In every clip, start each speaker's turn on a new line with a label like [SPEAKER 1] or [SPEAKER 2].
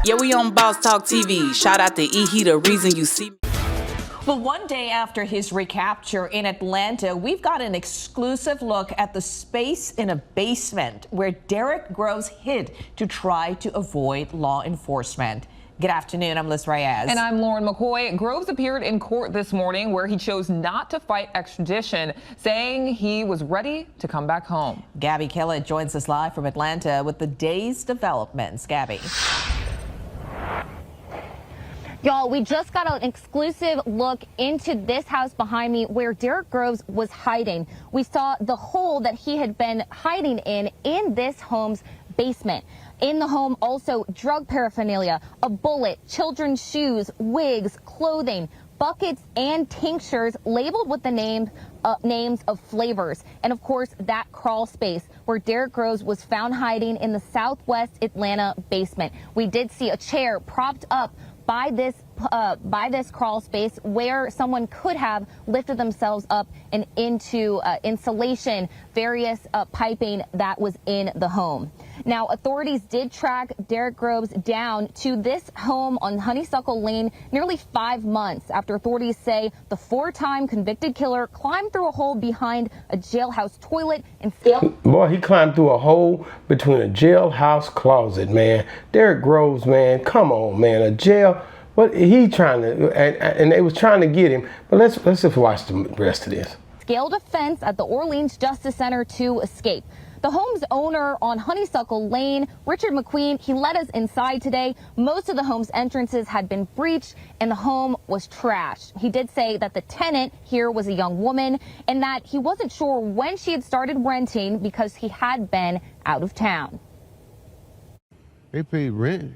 [SPEAKER 1] Yeah, we on Boss Talk TV. Shout out to E. He the reason you see me.
[SPEAKER 2] Well, one day after his recapture in Atlanta, we've got an exclusive look at the space in a basement where Derrick Groves hid to try to avoid law enforcement. Good afternoon, I'm Liz Reyes.
[SPEAKER 3] And I'm Lauren McCoy. Groves appeared in court this morning where he chose not to fight extradition, saying he was ready to come back home.
[SPEAKER 2] Gabby Kellett joins us live from Atlanta with the day's developments. Gabby.
[SPEAKER 4] Y'all, we just got an exclusive look into this house behind me where Derrick Groves was hiding. We saw the hole that he had been hiding in this home's basement. In the home, also drug paraphernalia, a bullet, children's shoes, wigs, clothing, buckets, and tinctures labeled with the names of flavors. And of course, that crawl space where Derrick Groves was found hiding in the southwest Atlanta basement. We did see a chair propped up by this crawl space where someone could have lifted themselves up and into insulation, various piping that was in the home. Now, authorities did track Derrick Groves down to this home on Honeysuckle Lane nearly 5 months after authorities say the 4-time convicted killer climbed through a hole behind a jailhouse toilet and scaled.
[SPEAKER 5] Boy, he climbed through a hole between a jailhouse closet, man. Derrick Groves, man, come on, man, a jail. What he trying to, and they was trying to get him. But let's just watch the rest of this.
[SPEAKER 4] Scaled a fence at the Orleans Justice Center to escape. The home's owner on Honeysuckle Lane, Richard McQueen, he let us inside today. Most of the home's entrances had been breached and the home was trashed. He did say that the tenant here was a young woman and that he wasn't sure when she had started renting because he had been out of town.
[SPEAKER 6] They paid rent.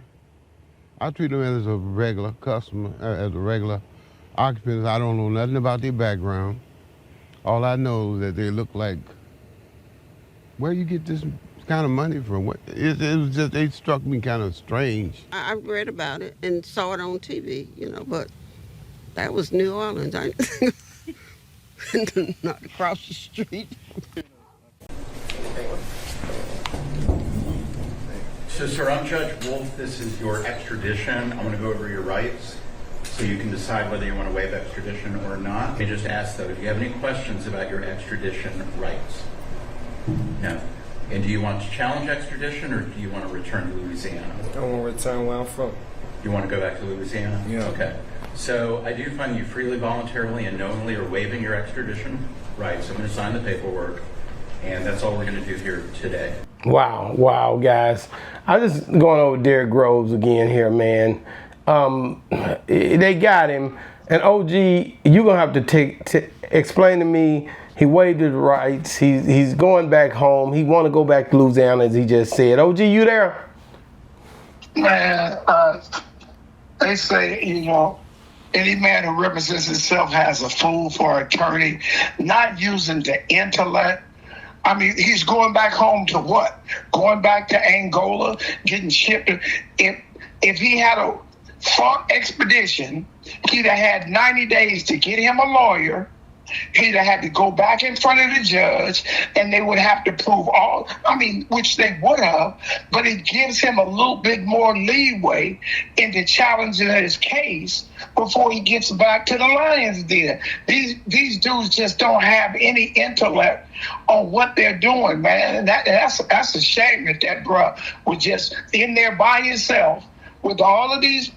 [SPEAKER 6] I treat them as a regular customer, as a regular occupant. I don't know nothing about their background. All I know is that they look like, where you get this kind of money from? It was just, they struck me kind of strange.
[SPEAKER 7] I read about it and saw it on TV, but that was New Orleans. Not across the street.
[SPEAKER 8] So, sir, I'm Judge Wolf. This is your extradition. I'm going to go over your rights so you can decide whether you want to waive extradition or not. Let me just ask, though, do you have any questions about your extradition rights? No. And do you want to challenge extradition or do you want to return to Louisiana?
[SPEAKER 9] I want to return where I'm from.
[SPEAKER 8] You want to go back to Louisiana?
[SPEAKER 9] Yeah.
[SPEAKER 8] Okay. So I do find you freely, voluntarily, and knowingly are waiving your extradition rights. I'm going to sign the paperwork, and that's all we're going to do here today.
[SPEAKER 5] Wow, guys. I'm just going over Derrick Groves again here, man. They got him, and OG, you're gonna have to explain to me. He waived his rights. He's going back home. He want to go back to Louisiana, as he just said. OG, you there?
[SPEAKER 10] Man, they say, any man who represents himself has a fool for attorney, not using the intellect. I mean, he's going back home to what? Going back to Angola, getting shipped. If he had a fought expedition, he'd have had 90 days to get him a lawyer. He'd have had to go back in front of the judge, and they would have to prove which they would have, but it gives him a little bit more leeway into challenging his case before he gets back to the lion's den. These dudes just don't have any intellect on what they're doing, man. And that's a shame that bruh was just in there by himself with all of these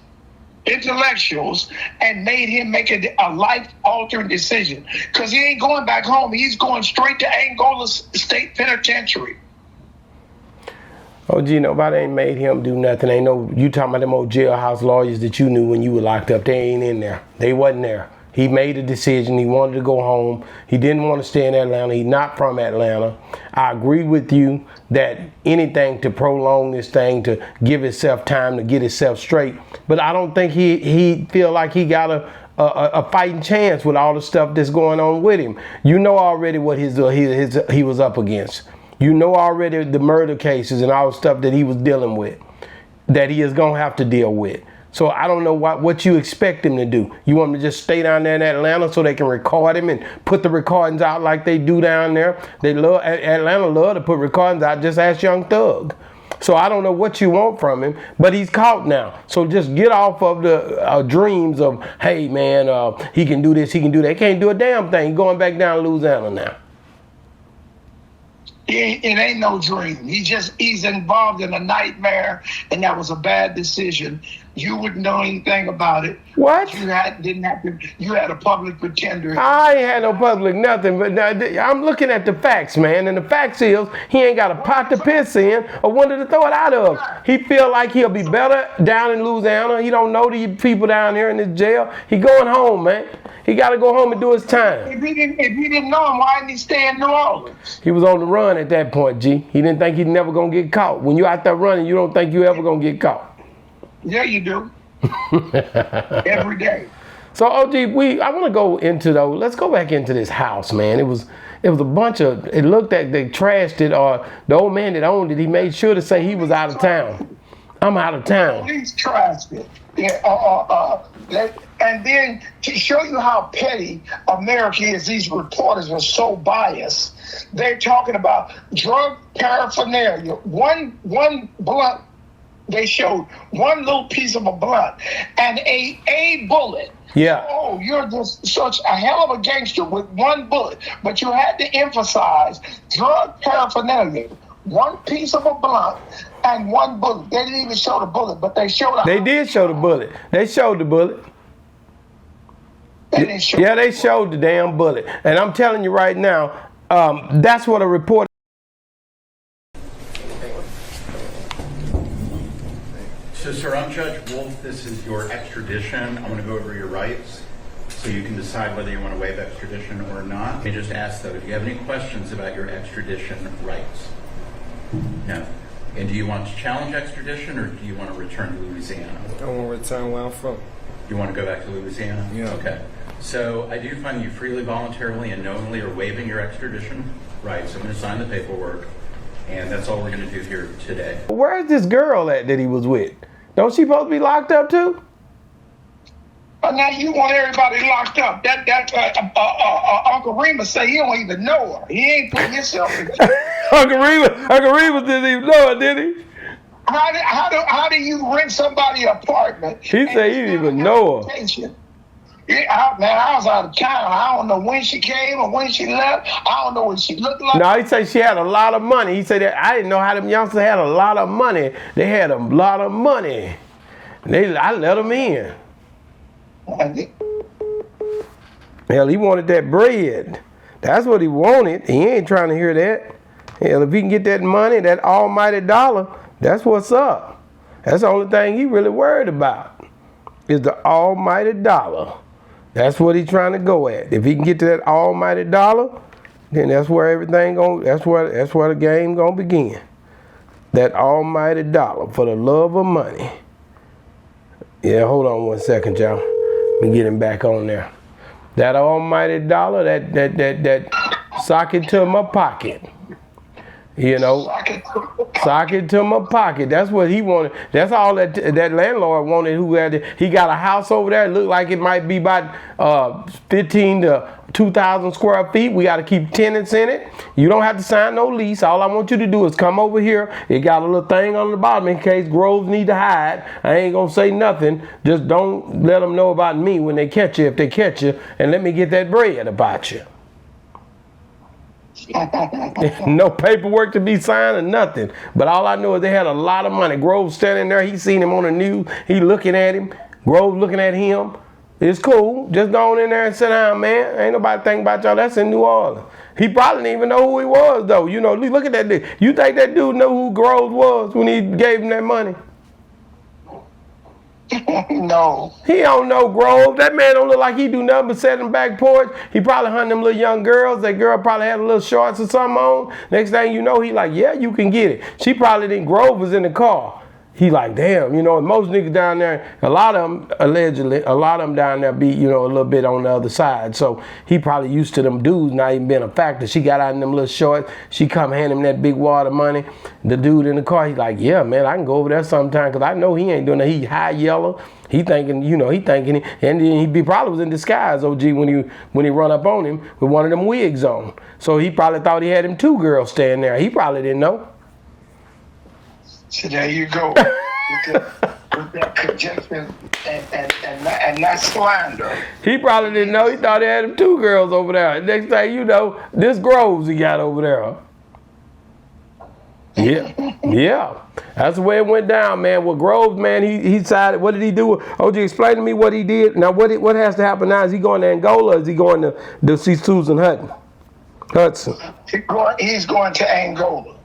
[SPEAKER 10] intellectuals and made him make a life-altering decision, because he ain't going back home. He's going straight to Angola State Penitentiary.
[SPEAKER 5] Oh, gee, nobody ain't made him do nothing. Ain't no, you talking about them old jailhouse lawyers that you knew when you were locked up. They ain't in there. They wasn't there. He made a decision. He wanted to go home. He didn't want to stay in Atlanta. He's not from Atlanta. I agree with you that anything to prolong this thing, to give himself time to get himself straight. But I don't think he feel like he got a fighting chance with all the stuff that's going on with him. You know already what he was up against. You know already the murder cases and all the stuff that he was dealing with, that he is going to have to deal with. So I don't know what you expect him to do. You want him to just stay down there in Atlanta so they can record him and put the recordings out like they do down there? Atlanta love to put recordings out. Just ask Young Thug. So I don't know what you want from him, but he's caught now. So just get off of the dreams of, hey man, he can do this, he can do that. He can't do a damn thing. He's going back down to Louisiana now.
[SPEAKER 10] It ain't no dream. He's involved in a nightmare, and that was a bad decision. You wouldn't know anything about it.
[SPEAKER 5] What?
[SPEAKER 10] You had a public pretender.
[SPEAKER 5] I ain't had no public nothing, but I'm looking at the facts, man. And the facts is he ain't got a pot to piss in or one to throw it out of. He feel like he'll be better down in Louisiana. He don't know these people down here in this jail. He going home, man. He got to go home and do his time.
[SPEAKER 10] If he didn't know him, why didn't he stay in New Orleans?
[SPEAKER 5] He was on the run at that point, G. He didn't think he'd never going to get caught. When you out there running, you don't think you ever going to get caught.
[SPEAKER 10] Yeah, you do. Every day.
[SPEAKER 5] So, OG, I want to go into, though, let's go back into this house, man. It was a bunch of, it looked like they trashed it, or the old man that owned it, he made sure to say he was out of town. I'm out of town.
[SPEAKER 10] Police trashed it. Yeah, and then to show you how petty America is, these reporters are so biased. They're talking about drug paraphernalia. One blunt, they showed one little piece of a blunt and a bullet.
[SPEAKER 5] Yeah.
[SPEAKER 10] Oh, you're just such a hell of a gangster with one bullet. But you had to emphasize drug paraphernalia. One piece of a blunt and one bullet. They didn't even show the bullet, but they showed.
[SPEAKER 5] They did show the bullet. They showed the bullet.
[SPEAKER 10] They showed
[SPEAKER 5] yeah, they showed the damn bullet. And I'm telling you right now, that's what a reporter.
[SPEAKER 8] So, sir, I'm Judge Wolf. This is your extradition. I'm going to go over your rights so you can decide whether you want to waive extradition or not. Let me just ask, though, if you have any questions about your extradition rights. No. And do you want to challenge extradition, or do you want to return to Louisiana?
[SPEAKER 9] I want to return where I'm from.
[SPEAKER 8] You want to go back to Louisiana?
[SPEAKER 9] Yeah. Okay.
[SPEAKER 8] So I do find you freely, voluntarily, and knowingly are waiving your extradition rights. I'm going to sign the paperwork, and that's all we're going to do here today.
[SPEAKER 5] Where's this girl at that he was with? Don't she supposed to be locked up too?
[SPEAKER 10] But now you want everybody locked up. Uncle Remus say he don't even know her. He ain't putting himself in.
[SPEAKER 5] Uncle Remus didn't even know her, did he?
[SPEAKER 10] How do you rent somebody an apartment?
[SPEAKER 5] He said he didn't even know her.
[SPEAKER 10] Yeah, man, I was out of town. I don't know when she came or when she left. I don't know what she looked like.
[SPEAKER 5] No, he said she had a lot of money. He said that I didn't know how them youngsters had a lot of money. They had a lot of money. I let them in. Hell, he wanted that bread. That's what he wanted. He ain't trying to hear that. Hell, if he can get that money, that almighty dollar, that's what's up. That's the only thing he really worried about is the almighty dollar. That's what he's trying to go at. If he can get to that almighty dollar, then that's where everything that's where the game gonna begin. That almighty dollar for the love of money. Yeah, hold on 1 second, y'all. Let me get him back on there. That almighty dollar, that sock it to my pocket. You know, sock it to my pocket. That's what he wanted. That's all that landlord wanted. He got a house over there. It looked like it might be about 15 to 2,000 square feet. We got to keep tenants in it. You don't have to sign no lease. All I want you to do is come over here. It got a little thing on the bottom in case Groves need to hide. I ain't gonna say nothing. Just don't let them know about me when they catch you, if they catch you, and let me get that bread about you. No paperwork to be signed or nothing. But all I know is they had a lot of money. Groves standing there. He seen him on the news. He looking at him. Groves looking at him. It's cool. Just go on in there and sit down, man. Ain't nobody thinking about y'all. That's in New Orleans. He probably didn't even know who he was, though. You know, look at that dude. You think that dude knew who Groves was when he gave him that money?
[SPEAKER 10] No.
[SPEAKER 5] He don't know Grove. That man don't look like he do nothing but sit in the back porch. He probably hunting them little young girls. That girl probably had a little shorts or something on. Next thing you know, he like, yeah, you can get it. She probably didn't. Grove was in the car. He like, damn, you know, most niggas down there, a lot of them, allegedly, a lot of them down there be, you know, a little bit on the other side. So he probably used to them dudes not even being a factor. She got out in them little shorts. She come hand him that big wad of money. The dude in the car, he like, yeah, man, I can go over there sometime because I know he ain't doing that. He high yellow. He thinking, you know, and then he probably was in disguise, OG, when he run up on him with one of them wigs on. So he probably thought he had him two girls standing there. He probably didn't know.
[SPEAKER 10] So there you go. with that conjecture and that slander.
[SPEAKER 5] He probably didn't know. He thought he had him 2 girls over there. Next thing you know, this Groves he got over there. Yeah, yeah. That's the way it went down, man. Well, Groves, man, he decided. What did he do? OG, explain to me what he did. Now, what has to happen now? Is he going to Angola? Or is he going to see Susan Hudson?
[SPEAKER 10] He's going to Angola,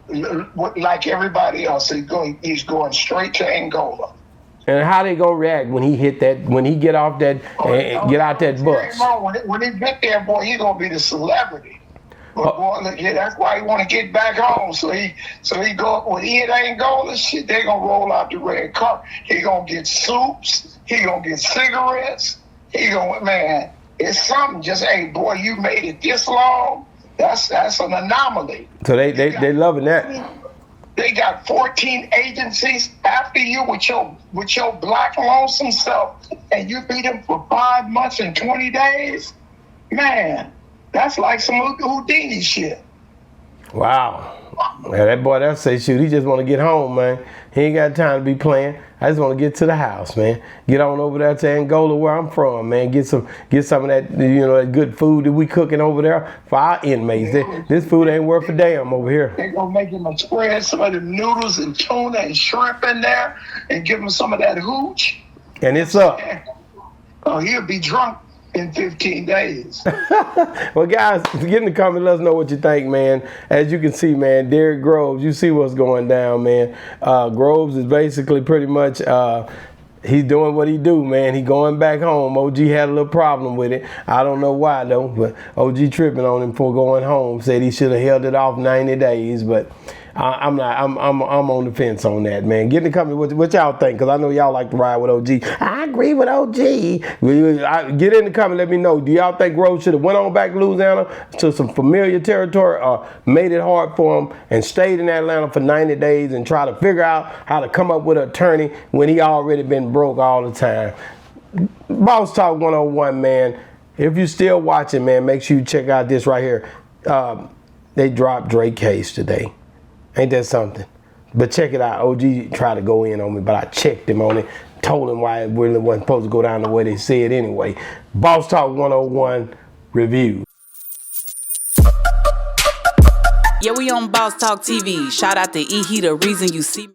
[SPEAKER 10] like everybody else. He's going straight to Angola.
[SPEAKER 5] And how they gonna react when he hit that? When he get off that and get out that bus?
[SPEAKER 10] When he get there, boy, he's gonna be the celebrity. But boy, look, yeah, that's why he want to get back home. So he go when he hit Angola, shit, they gonna roll out the red carpet. He gonna get soups. He gonna get cigarettes. He gonna, man, it's something. Just, hey, boy, you made it this long. That's an anomaly.
[SPEAKER 5] So they loving that.
[SPEAKER 10] They got 14 agencies after you with your black lonesome self, and you beat them for 5 months and 20 days. Man, that's like some Houdini shit.
[SPEAKER 5] Wow. Man, that boy, that say shoot, he just want to get home, man. He ain't got time to be playing. I just want to get to the house, man. Get on over there to Angola, where I'm from, man. Get some of that, that good food that we cooking over there for our inmates. This food ain't worth a damn over here.
[SPEAKER 10] They gonna make him spread some of the noodles and tuna and shrimp in there, and give him some of that hooch.
[SPEAKER 5] And it's up.
[SPEAKER 10] Oh, he'll be drunk in 15 days.
[SPEAKER 5] Well, guys, get in the comments. Let us know what you think, man. As you can see, man, Derrick Groves, you see what's going down, man. Groves is basically pretty much, he's doing what he do, man. He going back home. OG had a little problem with it. I don't know why, though, but OG tripping on him for going home. Said he should have held it off 90 days, but I'm not. I'm on the fence on that, man. Get in the comment what y'all think, because I know y'all like to ride with OG. I agree with OG. Get in the comment. Let me know. Do y'all think Groves should have went on back to Louisiana to some familiar territory, or made it hard for him and stayed in Atlanta for 90 days and try to figure out how to come up with an attorney when he already been broke all the time? Boss Talk 101, man. If you're still watching, man, make sure you check out this right here. They dropped Drake case today. Ain't that something? But check it out. OG tried to go in on me, but I checked him on it. Told him why it really wasn't supposed to go down the way they said anyway. Boss Talk 101 review.
[SPEAKER 1] Yeah, we on Boss Talk TV. Shout out to E. He the reason you see me.